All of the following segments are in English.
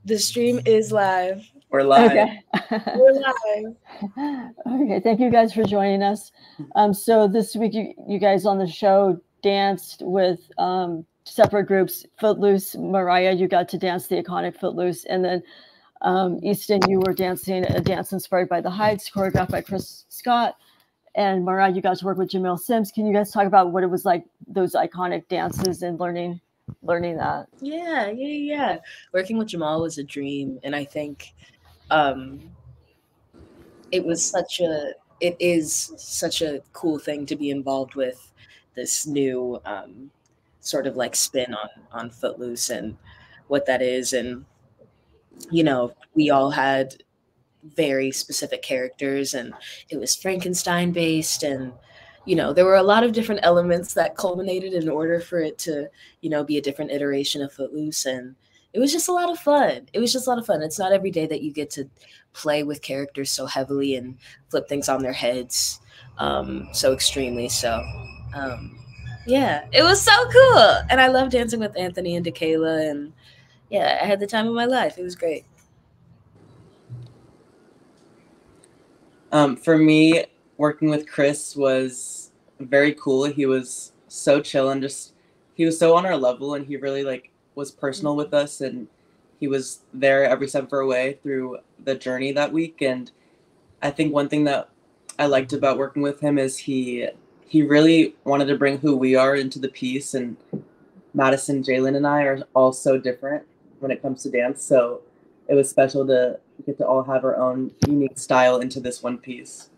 The stream is live. We're live. Okay. We're live. Okay, thank you guys for joining us. So this week you guys on the show danced with separate groups. Footloose, Mariyah, you got to dance the iconic Footloose, and then Easton, you were dancing a dance inspired by The Heights, choreographed by Chris Scott. And Mariyah, you got to work with Jamil Sims. Can you guys talk about what it was like, those iconic dances, and learning that? Yeah. Working with Jamal was a dream, and I think it is such a cool thing to be involved with this new sort of like spin on Footloose and what that is. And we all had very specific characters, and it was Frankenstein based, and there were a lot of different elements that culminated in order for it to be a different iteration of Footloose. And it was just a lot of fun. It's not every day that you get to play with characters so heavily and flip things on their heads so extremely. So yeah, it was so cool, and I love dancing with Anthony and Dakayla, and yeah, I had the time of my life. It was great. For me, working with Chris was very cool. He was so chill and he was so on our level, and he really was personal with us, and he was there every step of our way through the journey that week. And I think one thing that I liked about working with him is he really wanted to bring who we are into the piece, and Madison, Jalen, and I are all so different when it comes to dance. So it was special to get to all have our own unique style into this one piece.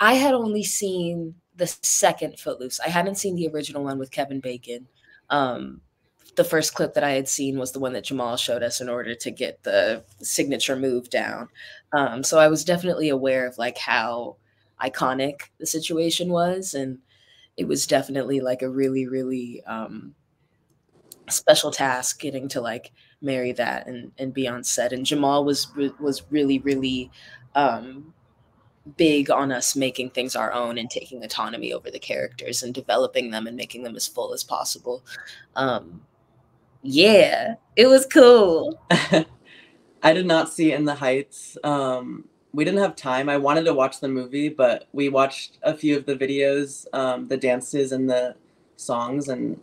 I had only seen the second Footloose. I hadn't seen the original one with Kevin Bacon. The first clip that I had seen was the one that Jamal showed us in order to get the signature move down. So I was definitely aware of how iconic the situation was. And it was definitely a really, really special task getting to marry that and be on set. And Jamal was really, really big on us making things our own and taking autonomy over the characters and developing them and making them as full as possible. Yeah, it was cool. I did not see In the Heights. We didn't have time. I wanted to watch the movie, but we watched a few of the videos, the dances and the songs, and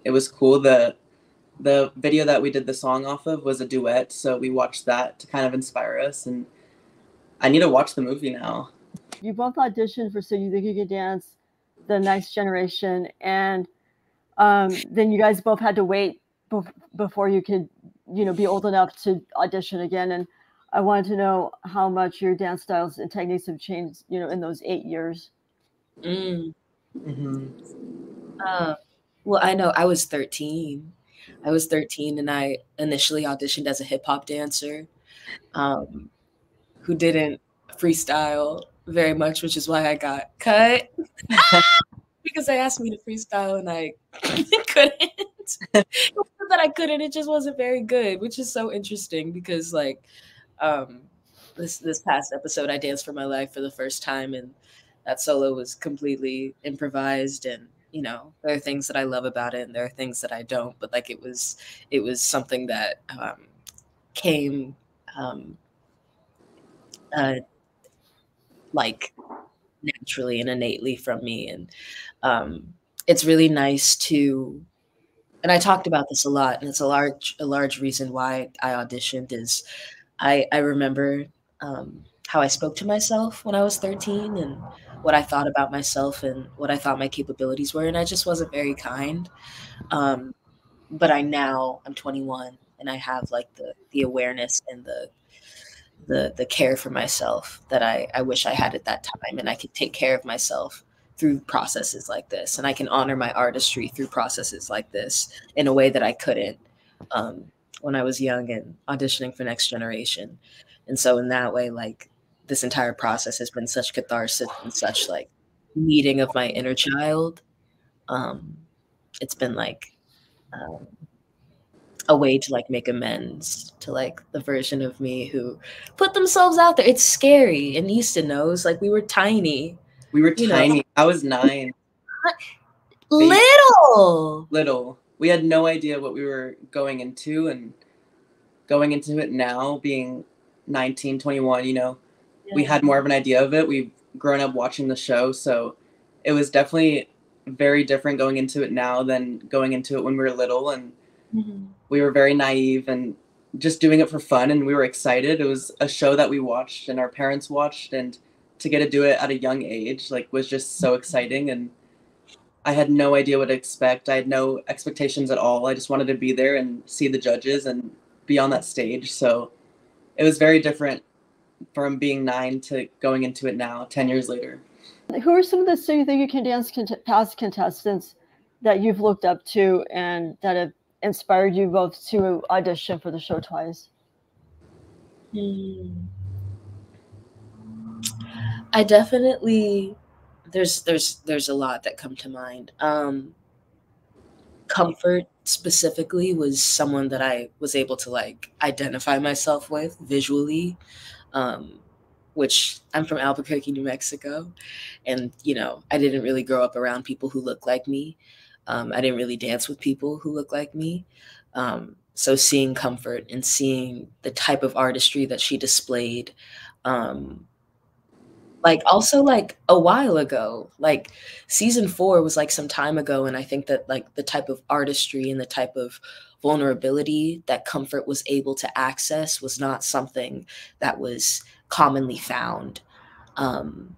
it was cool. The video that we did the song off of was a duet, so we watched that to kind of inspire us, and I need to watch the movie now. You both auditioned for So You Think You Could Dance, The Next Generation, and then you guys both had to wait before you could, be old enough to audition again. And I wanted to know how much your dance styles and techniques have changed, in those 8 years. Mm-hmm. Well, I know I was 13. And I initially auditioned as a hip hop dancer who didn't freestyle very much, which is why I got cut. Because they asked me to freestyle and I couldn't. It wasn't that I couldn't, it just wasn't very good, which is so interesting because this past episode I danced for my life for the first time, and that solo was completely improvised. And there are things that I love about it and there are things that I don't, but it was something that came naturally and innately from me. And it's really nice to, and I talked about this a lot, and it's a large reason why I auditioned is I remember how I spoke to myself when I was 13 and what I thought about myself and what I thought my capabilities were. And I just wasn't very kind. But I'm 21 and I have the awareness and the care for myself that I wish I had at that time. And I could take care of myself through processes like this. And I can honor my artistry through processes like this in a way that I couldn't when I was young and auditioning for Next Generation. And so in that way, this entire process has been such catharsis and such meeting of my inner child. It's been a way to make amends to the version of me who put themselves out there. It's scary, and Easton knows. We were tiny. We were tiny. I was 9. Little. We had no idea what we were going into, and going into it now, being 19, 21, you know, we Yeah. had more of an idea of it. We've grown up watching the show, so it was definitely very different going into it now than going into it when we were little, and we were very naive and just doing it for fun, and we were excited. It was a show that we watched and our parents watched, and to get to do it at a young age, like, was just so exciting. And I had no idea what to expect. I had no expectations at all. I just wanted to be there and see the judges and be on that stage. So it was very different from being 9 to going into it now, 10 years later. Who are some of the So You Think You Can Dance past contestants that you've looked up to and that have inspired you both to audition for the show twice? I definitely, there's a lot that come to mind. Comfort specifically was someone that I was able to like identify myself with visually, which I'm from Albuquerque, New Mexico, and you know I didn't really grow up around people who look like me. I didn't really dance with people who look like me. So seeing Comfort and seeing the type of artistry that she displayed, like also like a while ago, like season 4 was like some time ago, and I think that like the type of artistry and the type of vulnerability that Comfort was able to access was not something that was commonly found. And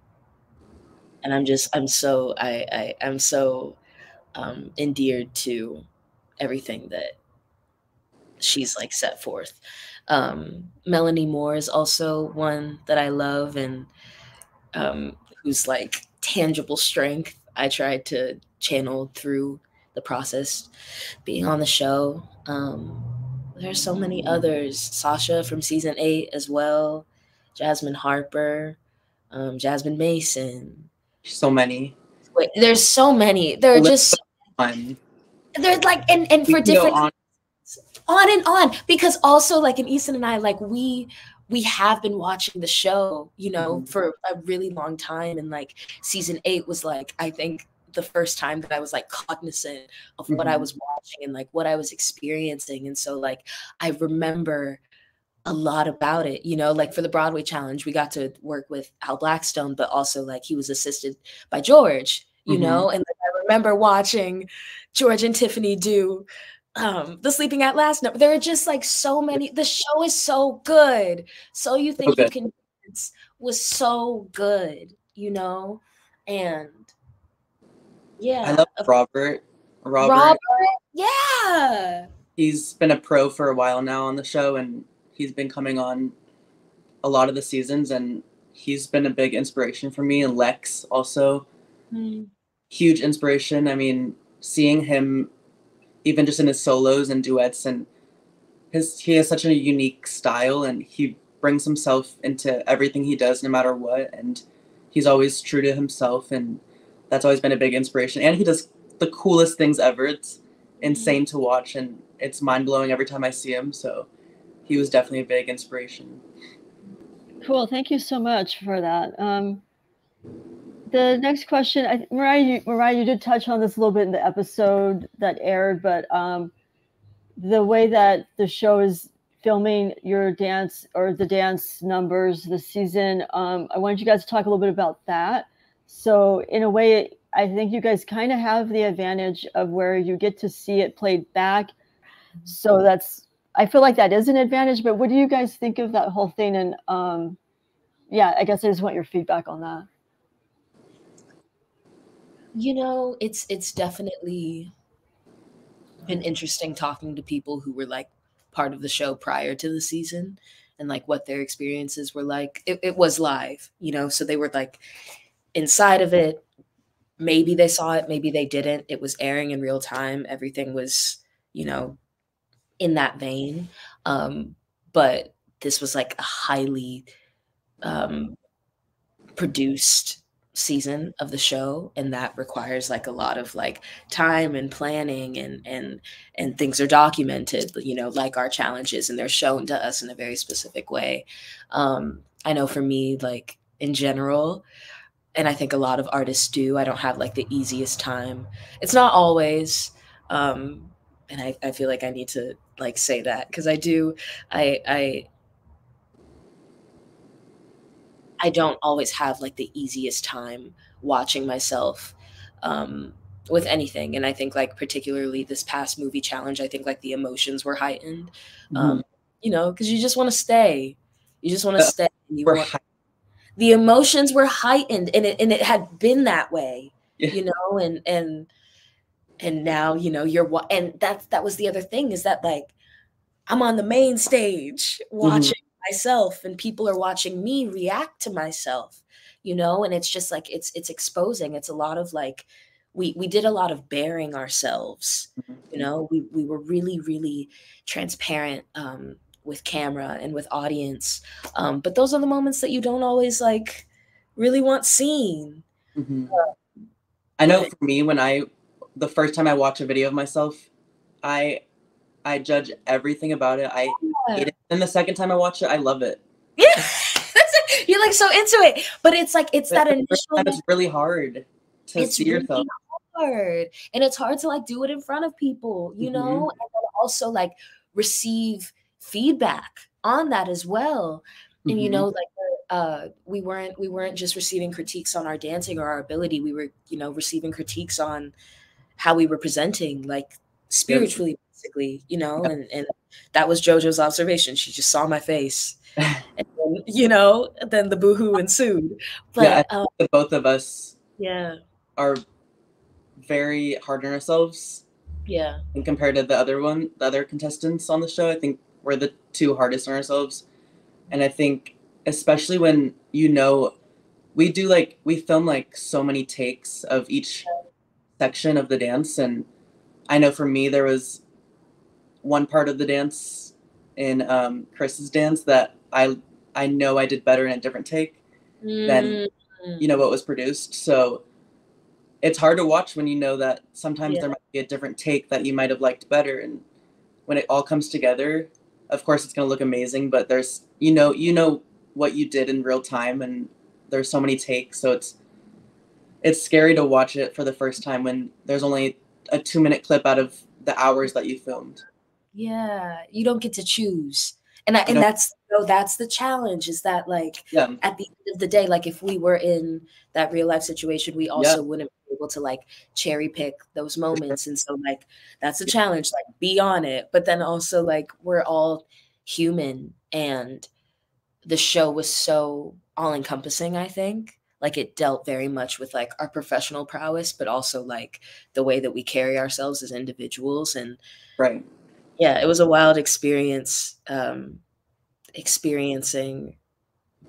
I'm so endeared to everything that she's like set forth. Melanie Moore is also one that I love, and whose like tangible strength I tried to channel through the process being on the show. There's so many others. Sasha from season 8 as well. Jasmine Harper, Jasmine Mason. So many. Wait, there's so many. There are just fun. There's like and for different on and on, because also like in Easton and I, like we have been watching the show, you know, for a really long time, and like season 8 was like I think the first time that I was like cognizant of what I was watching and like what I was experiencing. And so like I remember a lot about it, you know, like for the Broadway challenge we got to work with Al Blackstone, but also like he was assisted by George, you know, and like, I remember watching George and Tiffany do The Sleeping at Last number. There are just like so many. The show is so good. So You Think You Can Dance was so good, you know? And yeah. I love Robert. Yeah. He's been a pro for a while now on the show, and he's been coming on a lot of the seasons, and he's been a big inspiration for me. And Lex also, huge inspiration. I mean, seeing him even just in his solos and duets, and he has such a unique style, and he brings himself into everything he does no matter what, and he's always true to himself, and that's always been a big inspiration. And he does the coolest things ever. It's insane to watch, and it's mind-blowing every time I see him, so he was definitely a big inspiration. Cool, thank you so much for that. The next question, Mariah, you did touch on this a little bit in the episode that aired, but the way that the show is filming your dance or the dance numbers this season, I wanted you guys to talk a little bit about that. So in a way, I think you guys kind of have the advantage of where you get to see it played back. So I feel like that is an advantage, but what do you guys think of that whole thing? And yeah, I guess I just want your feedback on that. You know, it's definitely been interesting talking to people who were like part of the show prior to the season and like what their experiences were like. It was live, you know, so they were like inside of it. Maybe they saw it, maybe they didn't. It was airing in real time. Everything was, you know, in that vein. But this was like a highly produced season of the show, and that requires like a lot of like time and planning, and things are documented, you know, like our challenges, and they're shown to us in a very specific way. I know for me, like in general, and I think a lot of artists do, I don't have like the easiest time. It's not always, and I feel like I need to like say that, because I do, I I don't always have like the easiest time watching myself with anything. And I think like particularly this past movie challenge, I think like the emotions were heightened. Mhm. You know, because you just want to stay. You just want to Uh, stay. And you we're want the emotions were heightened, and it had been that way, yeah. you know, and now, you know, and that was the other thing, is that like I'm on the main stage Mhm. watching myself, and people are watching me react to myself, you know, and it's just like it's exposing. It's a lot of like we did a lot of bearing ourselves, you know. We were really, really transparent with camera and with audience. But those are the moments that you don't always like really want seen. Mhm. I know for me, the first time I watch a video of myself, I I judge everything about it. I Yeah. hate it. And the second time I watch it, I love it. Yeah. You're like so into it. But it's like it's But that the first time, initial it's really hard to it's see yourself. really hard. And it's hard to like do it in front of people, you know, Mhm. and then also like receive feedback on that as well. And you Mhm. know, like we weren't just receiving critiques on our dancing or our ability. We were, you know, receiving critiques on how we were presenting, like Yep. spiritually, basically, you know, and that was JoJo's observation. She just saw my face. And then, you know, then the boohoo ensued. Yeah, I But think that both of us yeah, are very hard on ourselves, yeah. and compared to the other contestants on the show, I think we're the two hardest on ourselves. And I think especially when we film like so many takes of each section of the dance, and I know for me there was one part of the dance in Chris's dance that I know I did better in a different take than Mm, what was produced. So it's hard to watch when you know that sometimes yeah, there might be a different take that you might have liked better, and when it all comes together, of course it's going to look amazing. But there's what you did in real time, and there's so many takes, so it's scary to watch it for the first time when there's only a 2-minute clip out of the hours that you filmed. yeah. You don't get to choose. You And know, that's the challenge, is that like yeah, at the end of the day, like if we were in that real life situation, we yeah, also wouldn't be able to like cherry pick those for sure. moments. And so like that's a challenge, like be on it. But then also like we're all human, and the show was so all encompassing, I think. Like it dealt very much with like our professional prowess, but also like the way that we carry ourselves as individuals. And Right. yeah, it was a wild experience, experiencing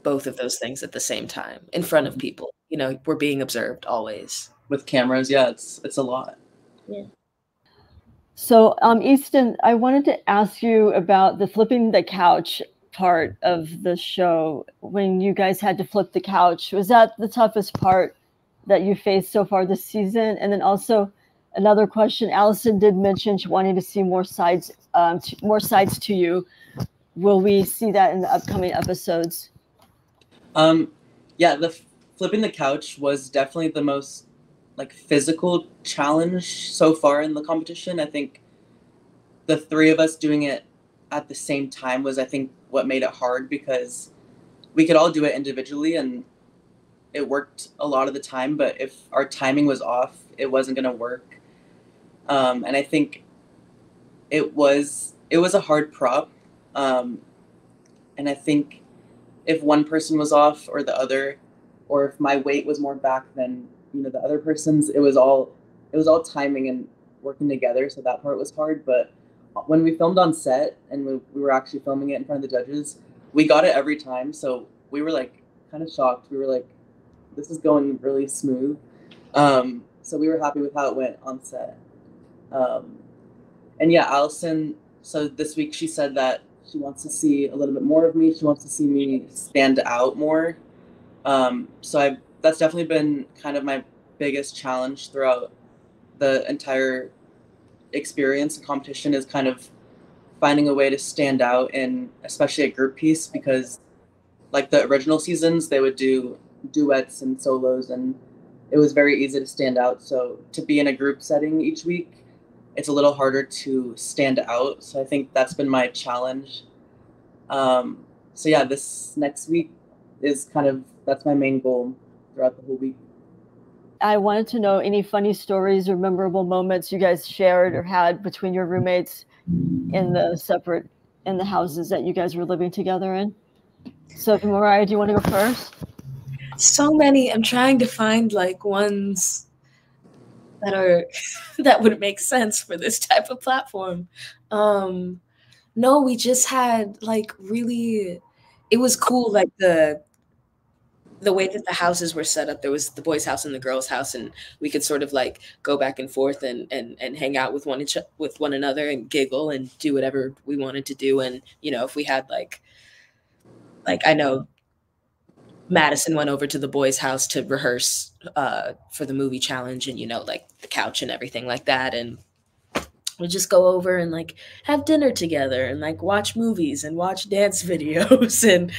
both of those things at the same time in front of people. You know, we're being observed always. With cameras, yeah, it's a lot. Yeah. So, Easton, I wanted to ask you about the flipping the couch part of the show. When you guys had to flip the couch, was that the toughest part that you faced so far this season? And then also another question, Allison did mention she wanted to see more sides to you. Will we see that in the upcoming episodes? Um, yeah, the flipping the couch was definitely the most like physical challenge so far in the competition. I think the three of us doing it at the same time was, I think, what made it hard, because we could all do it individually and it worked a lot of the time, but if our timing was off, it wasn't going to work. And I think it was a hard prop. And I think if one person was off or the other, or if my weight was more back than the other person's, it was all timing and working together. So that part was hard. But when we filmed on set and we were actually filming it in front of the judges, we got it every time. So we were like kind of shocked. We were like, this is going really smooth. So we were happy with how it went on set. Um, and yeah, Allison, so this week she said that she wants to see a little bit more of me. She wants to see me stand out more. So that's definitely been kind of my biggest challenge throughout the entire experience and competition, is kind of finding a way to stand out, in especially a group piece, because like the original seasons, they would do duets and solos, and it was very easy to stand out. So to be in a group setting each week it's a little harder to stand out. So I think that's been my challenge. So yeah, this next week is that's my main goal throughout the whole week. I wanted to know any funny stories or memorable moments you guys shared or had between your roommates in the houses that you guys were living together in. So Mariyah, do you want to go first? So many. I'm trying to find like ones that are that would make sense for this type of platform. No, we just had like really, it was cool, like the way that the houses were set up. There was the boys' house and the girls' house, and we could sort of like go back and forth and hang out with with one another and giggle and do whatever we wanted to do. And you know, if we had like I know Madison went over to the boys' house to rehearse for the movie challenge, and you know, like the couch and everything like that, and we'd just go over and like have dinner together and like watch movies and watch dance videos and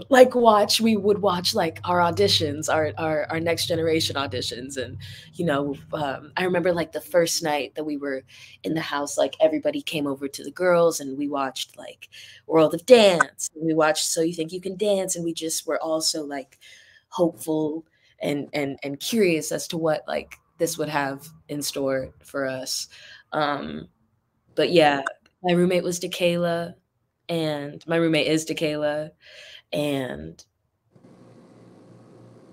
like we would watch like our auditions, our next generation auditions. And you know, I remember like the first night that we were in the house, like everybody came over to the girls and we watched like World of Dance, and we watched So You Think You Can Dance, and we just were also like hopeful and curious as to what like this would have in store for us. But yeah, my roommate was DeKayla, and my roommate is DeKayla, and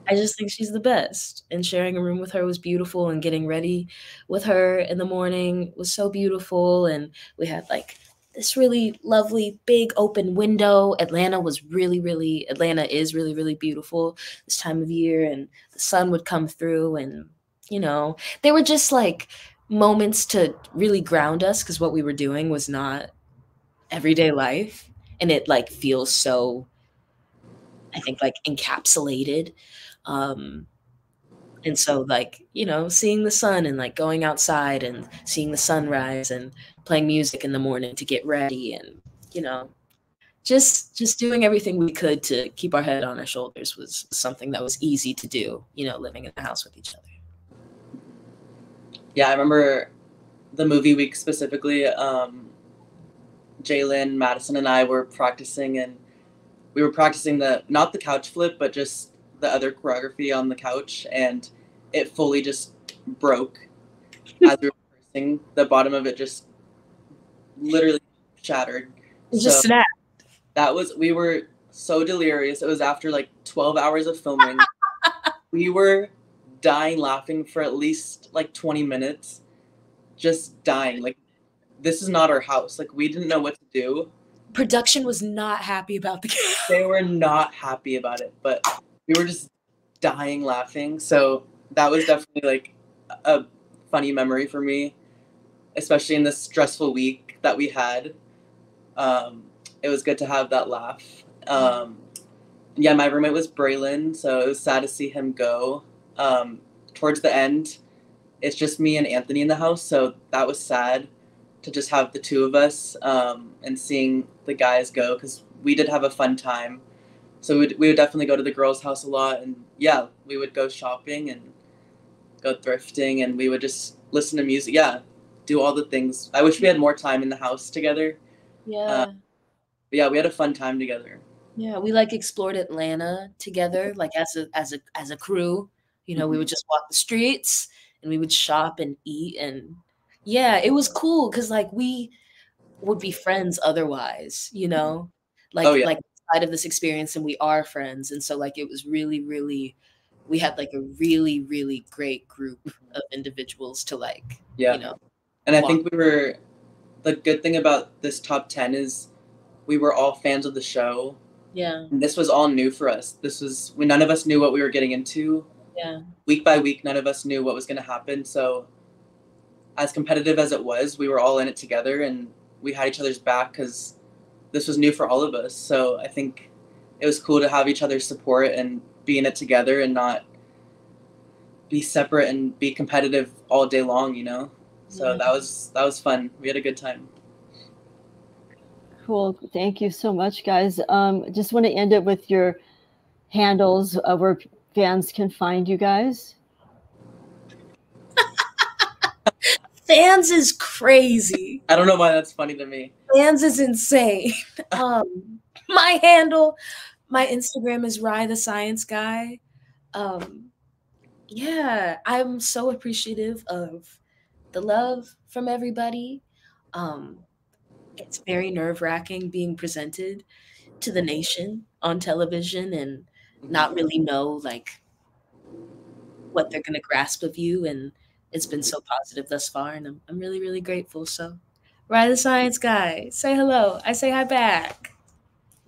I just think she's the best. And sharing a room with her was beautiful, and getting ready with her in the morning was so beautiful. And we had like this really lovely big open window. Atlanta is really, really beautiful this time of year, and the sun would come through, and you know, they were just like moments to really ground us because what we were doing was not everyday life, and it like feels so, I think, like encapsulated. um and so like, you know, seeing the sun and like going outside and seeing the sunrise and playing music in the morning to get ready, and you know, just doing everything we could to keep our head on our shoulders was something that was easy to do, you know, living in the house with each other. Yeah, I remember the movie week specifically. Jalen, Madison, and I were practicing, and we were practicing not the couch flip, but just the other choreography on the couch, and it fully just broke as we were rehearsing. The bottom of it just literally shattered. It just snapped. We were so delirious. It was after like 12 hours of filming. We were dying laughing for at least like 20 minutes, just dying. Like, this is not our house. Like, we didn't know what to do. Production was not happy about the They were not happy about it, but we were just dying laughing. So that was definitely like a funny memory for me, especially in this stressful week that we had. It was good to have that laugh. Yeah, my roommate was Braylon, so it was sad to see him go. Towards the end, it's just me and Anthony in the house, so that was sad to just have the two of us, and seeing the guys go, because we did have a fun time. So we would definitely go to the girls' house a lot, and yeah, we would go shopping and go thrifting, and we would just listen to music. Yeah, do all the things. I wish we had more time in the house together. Yeah. But yeah, we had a fun time together. Yeah, we like explored Atlanta together, like as a crew. You know, we would just walk the streets and we would shop and eat, and yeah, it was cool because like we would be friends otherwise, you know, Oh, yeah. like outside of this experience, and we are friends, and so like it was really, we had like a really great group of individuals to like, Yeah. you know, And I walk. think the good thing about this top 10 is we were all fans of the show. Yeah, And this was all new for us. None of us knew what we were getting into. yeah, Week by week, none of us knew what was going to happen. So as competitive as it was, we were all in it together, and we had each other's back because this was new for all of us. So I think it was cool to have each other's support and be in it together and not be separate and be competitive all day long, you know? So yeah. that was fun. We had a good time. Cool. Thank you so much, guys. Just want to end it with your handles where fans can find you guys. Fans is crazy. I don't know why that's funny to me. Fans is insane. My handle, my Instagram is Rye the Science Guy. Yeah, I'm so appreciative of the love from everybody. It's very nerve-wracking being presented to the nation on television and not really know like what they're gonna grasp of you, and it's been so positive thus far, and I'm really, really grateful. So Rye the Science Guy, say hello. I say hi back.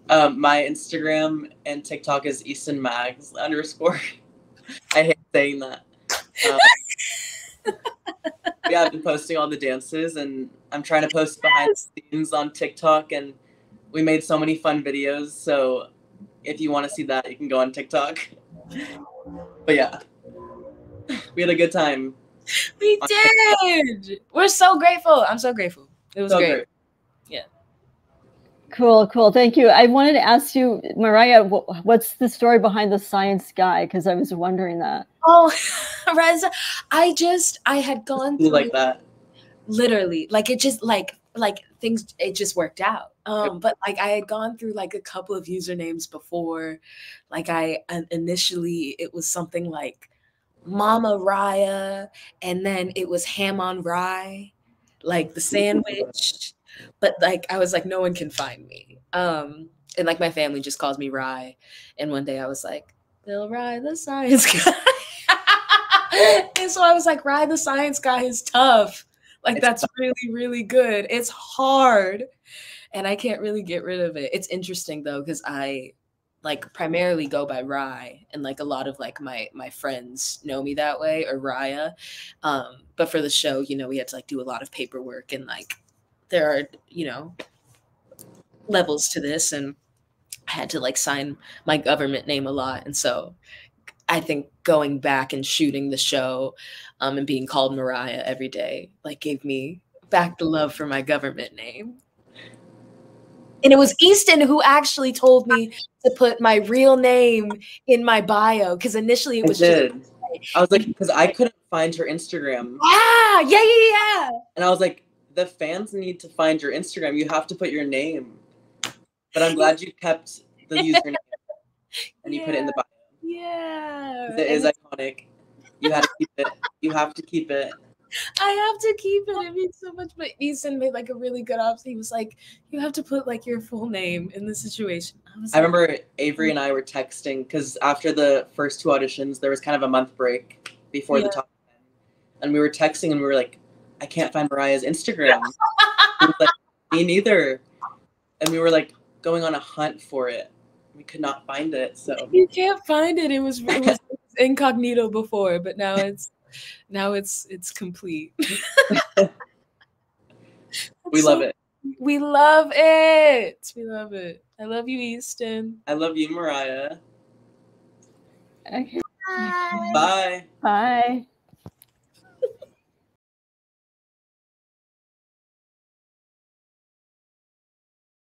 My Instagram and TikTok is Easton Mags _ I hate saying that. Yeah, I've been posting all the dances, and I'm trying to post behind the scenes on TikTok, and we made so many fun videos. So if you want to see that, you can go on TikTok. But yeah, we had a good time. We did. We're so grateful. I'm so grateful. It was so great. Yeah. Cool, cool. Thank you. I wanted to ask you, Mariyah, what's the story behind the Science Guy? Because I was wondering that. Oh, Reza, I had gone through like that. Literally, like it just like things, it just worked out. But like I had gone through like a couple of usernames before. Like initially it was something like Mama Raya, and then it was Ham on Rye, like the sandwich. But like I was like, no one can find me. And like my family just calls me Rye. And one day I was like, Bill Rye the Science Guy. And so I was like, Rye the Science Guy is tough. Like that's really, really good. It's hard. And I can't really get rid of it. It's interesting though, because I like primarily go by Rye, and like a lot of like my friends know me that way, or Raya. But for the show, you know, we had to like do a lot of paperwork, and like there are, you know, levels to this, and I had to like sign my government name a lot. And so I think going back and shooting the show and being called Mariyah every day like gave me back the love for my government name. And it was Easton who actually told me to put my real name in my bio, because initially it was just. I was like, because I couldn't find her Instagram. Yeah. And I was like, the fans need to find your Instagram. You have to put your name. But I'm glad you kept the username and you put it in the bio. Yeah. It is iconic. You have to keep it. You have to keep it. I have to keep it. It means so much. But Easton made like a really good option. He was like, you have to put like your full name in the situation. I remember Avery and I were texting because after the first 2 auditions, there was kind of a month break before the top 10. And we were texting and we were like, I can't find Mariyah's Instagram. He was like, me neither. And we were like going on a hunt for it. We could not find it. So you can't find it. It was incognito before, but now it's complete. We love it. We love it. We love it. I love you, Easton. I love you, Mariyah. Okay. Bye. Bye.